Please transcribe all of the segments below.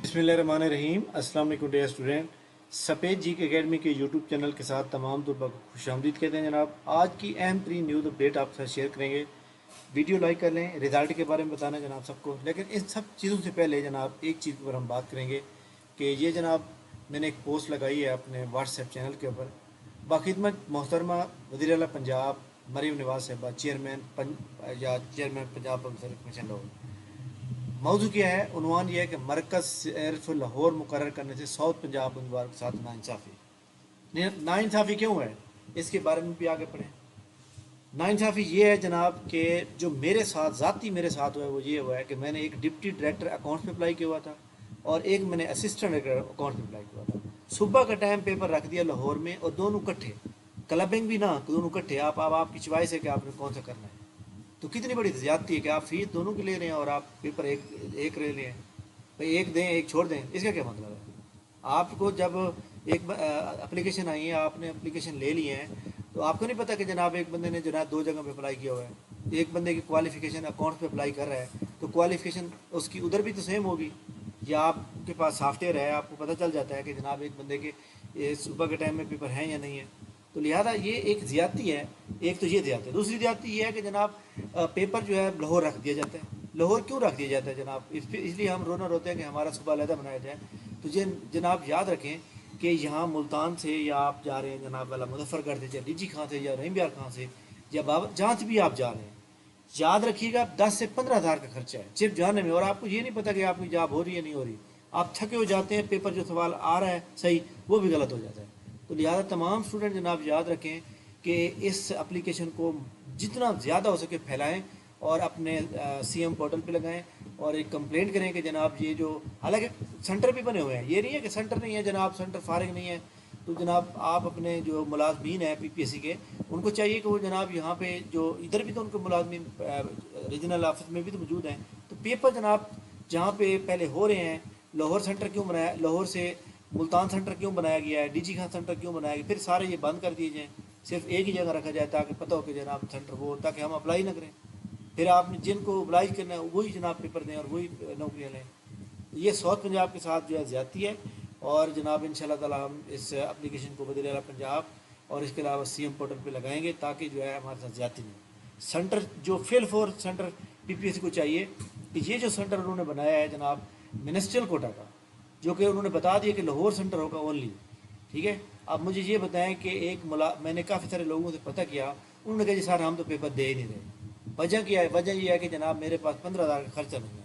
बिस्मिल्लाहिर्रहमानिर्रहीम। अस्सलाम वालेकुम डियर स्टूडेंट। सफ़ेद जी के एकेडमी के यूट्यूब चैनल के साथ तमाम तलबा को खुशामदीद कहते हैं जनाब। आज की अहम तरीन न्यूज़ अपडेट आपके साथ शेयर करेंगे। वीडियो लाइक कर लें, रिज़ल्ट के बारे में बताना जनाब सबको। लेकिन इन सब चीज़ों से पहले जनाब एक चीज़ पर हम बात करेंगे कि ये जनाब मैंने एक पोस्ट लगाई है अपने व्हाट्सएप चैनल के ऊपर। बाखिदमत मोहतरमा वज़ीर आला पंजाब मरीम नवाज साहिबा chairman Punjab public service commission Lahore. मौजू क्या है, उन्वान ये है कि मरकज़ सिर्फ लाहौर मुकर्रर करने से साउथ पंजाब उम्मीदवार के साथ नाइंसाफ़ी। नाइंसाफ़ी क्यों है, इसके बारे में भी आगे पढ़ें। नाइंसाफ़ी ये है जनाब कि जो मेरे साथ ज़ाती मेरे साथ हुआ है वो ये हुआ है कि मैंने एक डिप्टी डायरेक्टर अकाउंट्स में अप्लाई किया हुआ था और एक मैंने असिस्टेंट डायरेक्टर अकाउंट्स में अप्लाई किया हुआ था। सुबह का टाइम पेपर रख दिया लाहौर में और दोनों इकट्ठे, क्लबिंग भी ना, दोनों इकट्ठे। आप अब आपकी चॉइस है कि आपने कौन सा करना है। तो कितनी बड़ी ज़्यादती है कि आप फीस दोनों की ले रहे हैं और आप पेपर एक ले लें। भाई एक दें एक छोड़ दें, इसका क्या मतलब है। आपको जब एक एप्लीकेशन आई है, आपने एप्लीकेशन ले लिए हैं, तो आपको नहीं पता कि जनाब एक बंदे ने जनाब दो जगह पे अप्लाई किया हुआ है। एक बंदे की क्वालिफ़िकेशन अकाउंट्स पे अप्लाई कर रहा है तो क्वालिफ़िकेशन उसकी उधर भी तो सेम होगी। या आपके पास सॉफ्टवेयर है, आपको पता चल जाता है कि जनाब एक बंदे के ये सुबह के टाइम में पेपर हैं या नहीं है। तो लिहाजा ये एक ज़्यादती है। एक तो ये ज़्यादती है। दूसरी ज़्यादती ये है कि जनाब पेपर जो है लाहौर रख दिया जाता है। लाहौर क्यों रख दिया जाता है जनाब, इसलिए हम रोना रोते हैं कि हमारा सुबह अलहदा बनाया जाए। तो जनाब याद रखें कि यहाँ मुल्तान से या आप जा रहे हैं जनाब वाला मुजफ्फरगढ़ से या लीची खां से या रहीम बिहार खां से या बाबा जहाँ से भी आप जा रहे हैं, याद रखिएगा 10 से 15 हज़ार का खर्चा है सिर्फ जाने में। और आपको ये नहीं पता कि आपकी जॉब हो रही है नहीं हो रही। आप थके हो जाते हैं, पेपर जो सवाल आ रहा है सही वो भी गलत हो जाता है। तो लिहाजा तमाम स्टूडेंट जनाब याद रखें कि इस एप्लीकेशन को जितना ज़्यादा हो सके फैलाएं और अपने सीएम पोर्टल पे लगाएं और एक कंप्लेंट करें कि जनाब ये जो, हालांकि सेंटर भी बने हुए हैं, ये नहीं है कि सेंटर नहीं है जनाब, सेंटर फारिग नहीं है। तो जनाब आप अपने जो मुलाजमीन हैं पीपीएससी के, उनको चाहिए कि वो जनाब यहाँ पे जो इधर भी तो उनके मुलाजमीन रीजनल ऑफिस में भी तो मौजूद हैं। तो पेपर जनाब जहाँ पे पहले हो रहे हैं, लाहौर सेंटर क्यों बनाया, लाहौर से मुल्तान सेंटर क्यों बनाया गया है, डीजी खान सेंटर क्यों बनाया गया, फिर सारे ये बंद कर दिए जाएँ, सिर्फ एक ही जगह रखा जाए ताकि पता हो कि जनाब सेंटर वो, ताकि हम अप्लाई ना करें। फिर आपने जिनको अप्लाई करना है वही जनाब पेपर दें और वही नौकरियाँ लें। ये साउथ पंजाब के साथ जो है ज़्यादती है। और जनाब इंशाल्लाह ताला हम इस एप्लीकेशन को वज़ीर आला पंजाब और इसके अलावा सीएम पोर्टल पे लगाएंगे ताकि जो है हमारे साथ ज़्यादती नहीं। सेंटर जो फिल फॉर सेंटर पीपीएससी को चाहिए कि ये जो सेंटर उन्होंने बनाया है जनाब मिनिस्ट्रियल कोटा का, जो कि उन्होंने बता दिया कि लाहौर सेंटर होगा ओनली, ठीक है। अब मुझे ये बताएं कि मैंने काफ़ी सारे लोगों से पता किया, उन्होंने कहा जी सर हम तो पेपर दे ही नहीं रहे। वजह क्या है, वजह ये है कि जनाब मेरे पास 15 हज़ार का खर्चा नहीं है,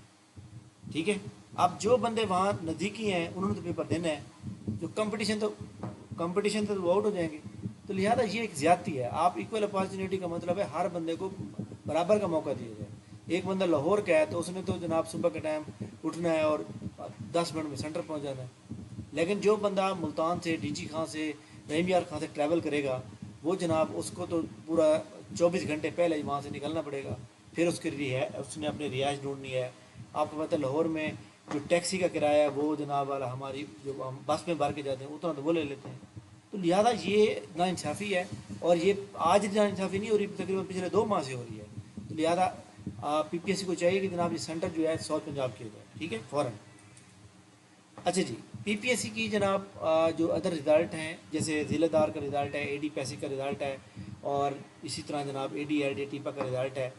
ठीक है। अब जो बंदे वहाँ नज़दीकी हैं उन्होंने तो पेपर देना है, जो कंपटीशन तो वो आउट हो जाएंगे। तो लिहाजा ये एक ज़्यादती है। आप इक्वल अपॉर्चुनिटी का मतलब है हर बंदे को बराबर का मौका दिया जाए। एक बंदा लाहौर का है तो उसने तो जनाब सुबह के टाइम उठना है और 10 मिनट में सेंटर पहुँच जाना है। लेकिन जो बंदा मुल्तान से, डीजी खां से, रहीम यार खां से ट्रैवल करेगा, वो जनाब उसको तो पूरा 24 घंटे पहले ही वहाँ से निकलना पड़ेगा। फिर उसने अपनी रिहाइश ढूंढनी है। आपको पता है लाहौर में जो टैक्सी का किराया है वो जनाब वाला हमारी जो हम बस में भर के जाते हैं उतना तो वो ले लेते हैं। तो लिहाजा ये नाइंसाफ़ी है और ये आज नाइंसाफ़ी नहीं हो रही, तकरीबन पिछले 2 माह से हो रही है। तो लिहाजा पीपीएससी को चाहिए कि जनाब ये सेंटर जो है साउथ पंजाब के जाए, ठीक है, फ़ौरन। अच्छा जी, पीपीएससी की जनाब जो अदर रिज़ल्ट हैं, जैसे ज़िलेदार का रिज़ल्ट है, एडी पैसे का रिज़ल्ट है और इसी तरह जनाब एडी एड टीपा का रिज़ल्ट है,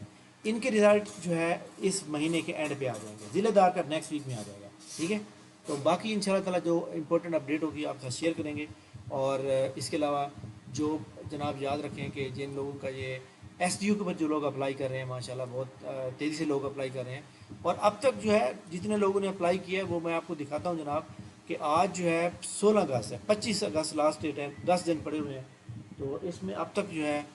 इनके रिज़ल्ट जो है इस महीने के एंड पे आ जाएंगे। ज़िलेदार का नेक्स्ट वीक में आ जाएगा, ठीक है। तो बाकी इंशाल्लाह ताला जो इंपॉर्टेंट अपडेट होगी आपके साथ शेयर करेंगे। और इसके अलावा जो जनाब याद रखें कि जिन लोगों का ये एसडीयू के ऊपर जो लोग अप्लाई कर रहे हैं माशाल्लाह बहुत तेज़ी से लोग अप्लाई कर रहे हैं। और अब तक जो है जितने लोगों ने अप्लाई किया है वो मैं आपको दिखाता हूँ जनाब कि आज जो है 16 अगस्त है, 25 अगस्त लास्ट डेट है, 10 दिन पड़े हुए हैं। तो इसमें अब तक जो है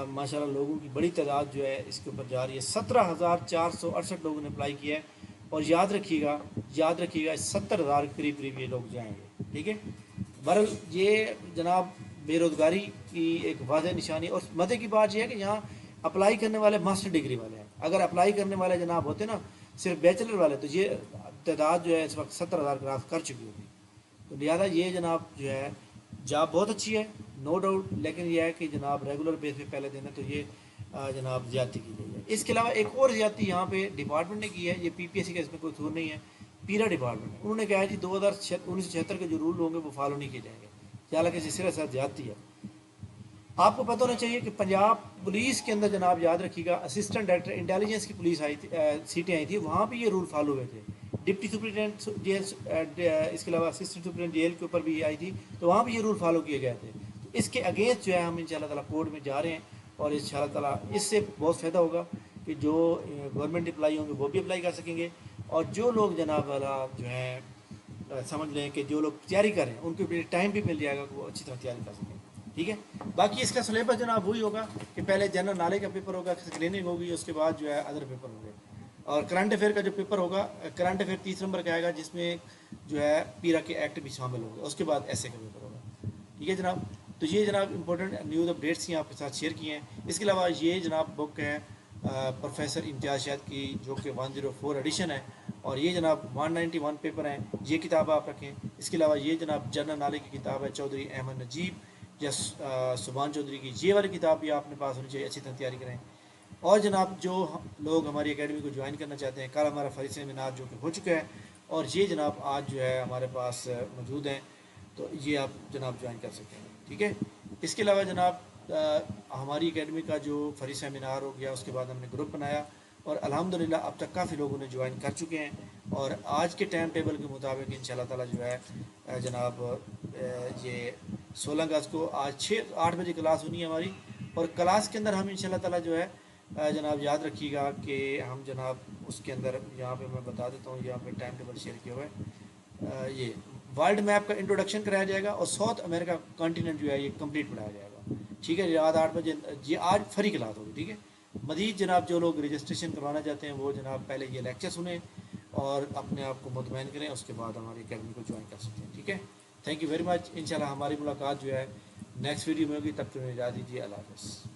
माशाल्लाह लोगों की बड़ी तादाद जो है इसके ऊपर जा रही है। 17,468 लोगों ने अप्लाई किया है। और याद रखिएगा 70,000 के करीब करीब ये लोग जाएंगे, ठीक है। बहरहाल ये जनाब बेरोज़गारी की एक वाज़ेह निशानी। और मज़े की बात यह है कि यहाँ अप्लाई करने वाले मास्टर डिग्री वाले हैं। अगर अप्लाई करने वाले जनाब होते ना सिर्फ बैचलर वाले, तो ये तादाद जो है इस वक्त 70,000 क्रॉस कर चुकी होगी। तो लिहाजा ये जनाब जो है जॉब बहुत अच्छी है, नो डाउट, लेकिन यह है कि जनाब रेगुलर बेस पे पहले दिन है तो ये जनाब ज़्यादती की गई है। इसके अलावा एक और ज़्यादती यहाँ पे डिपार्टमेंट ने की है, ये पीपीएससी का इसमें कोई कसूर नहीं है। پیرا ڈپارٹمنٹ انہوں نے کہا ہے جی 1976 کے جو رول ہوں گے وہ فالو نہیں کیے جائیں گے، حالانکہ سلسلہ ساتھ زیادتی ہے۔ آپ کو پتہ ہونا چاہیے کہ پنجاب پولیس کے اندر جناب یاد رکھیے گا اسسٹنٹ ڈائریکٹر انٹیلیجنس کی پولیس آئی تھی، سیٹیں آئی تھیں، وہاں پہ یہ رول فالو ہوئے تھے۔ ڈپٹی سپرنٹینڈنٹ جیل، اس کے علاوہ اسسٹنٹ سپرنٹینڈنٹ جیل کے اوپر بھی آئی تھی، تو وہاں بھی یہ رول فالو کیے گئے تھے۔ تو اس کے اگینسٹ جو ہے ہم انشاءاللہ تعالیٰ کورٹ میں جا رہے ہیں، اور انشاءاللہ تعالیٰ اس سے بہت فائدہ ہوگا کہ جو گورنمنٹ اپلائی ہوں گے وہ بھی اپلائی کر سکیں گے، اور جو لوگ جناب والا جو ہے سمجھ لیں کہ جو لوگ تیاری کر رہے ہیں ان کو بھی ٹائم بھی مل جائے گا کہ وہ اچھی طرح تیاری کر سکیں، ٹھیک ہے۔ باقی اس کا سلیبس جناب وہی ہوگا کہ پہلے جنرل نالج کا پیپر ہوگا، اسکریننگ ہوگی، اس کے بعد جو ہے ادر پیپر ہوں گے، اور کرنٹ افیئر کا جو پیپر ہوگا، کرنٹ افیئر 30 نمبر کا آئے گا، جس میں جو ہے پیرا کے ایکٹ بھی شامل ہوں گے، اس کے بعد ایسے کا پیپر ہوگا، ٹھیک ہے جناب۔ تو یہ جناب امپورٹنٹ نیوز اپڈیٹس ہیں آپ کے ساتھ شیئر کیے ہیں۔ اس کے علاوہ یہ جناب بک ہے پروفیسر امتیاز شاہد کی، جو کہ 104 ایڈیشن ہے، اور یہ جناب 191 پیپر ہیں، یہ کتاب آپ رکھیں۔ اس کے علاوہ یہ جناب جنرل نالج کی کتاب ہے چودھری احمد نجیب یا سبحان چودھری کی، یہ والی کتاب بھی آپ نے پاس ہونی چاہیے، اچھی طرح تیاری کریں۔ اور جناب جو لوگ ہماری اکیڈمی کو جوائن کرنا چاہتے ہیں، کل ہمارا فری سیمینار جو کہ ہو چکا ہے، اور یہ جناب آج جو ہے ہمارے پاس موجود ہیں، تو یہ آپ جناب جوائن کر سکتے ہیں، ٹھیک ہے۔ اس کے علاوہ جناب ہماری اکیڈمی کا جو فری سیمینار ہو گیا، اس کے بعد ہم نے گروپ بنایا، اور الحمدللہ اب تک کافی لوگوں نے جوائن کر چکے ہیں، اور آج کے ٹائم ٹیبل کے مطابق انشاءاللہ تعالیٰ جو ہے جناب یہ 16 اگست کو آج 8 بجے کلاس ہونی ہے ہماری، اور کلاس کے اندر ہم انشاءاللہ تعالیٰ جو ہے جناب یاد رکھیے گا کہ ہم جناب اس کے اندر یہاں پہ میں بتا دیتا ہوں، یہاں پہ ٹائم ٹیبل شیئر کیا ہوا ہے، یہ ورلڈ میپ کا انٹروڈکشن کرایا جائے گا، اور ساؤتھ امریکہ کانٹیننٹ جو ہے یہ کمپلیٹ پڑھایا جائے گا، ٹھیک ہے۔ رات 8 بجے یہ آج فری کلاس ہوگی، ٹھیک ہے۔ مزید جناب جو لوگ رجسٹریشن کروانا چاہتے ہیں وہ جناب پہلے یہ لیکچر سنیں اور اپنے آپ کو مطمئن کریں، اس کے بعد ہماری اکیڈمی کو جوائن کر سکتے ہیں، ٹھیک ہے۔ تھینک یو ویری مچ، انشاءاللہ ہماری ملاقات جو ہے نیکسٹ ویڈیو میں ہوگی، تب تک اجازت دیجیے، اللہ حافظ۔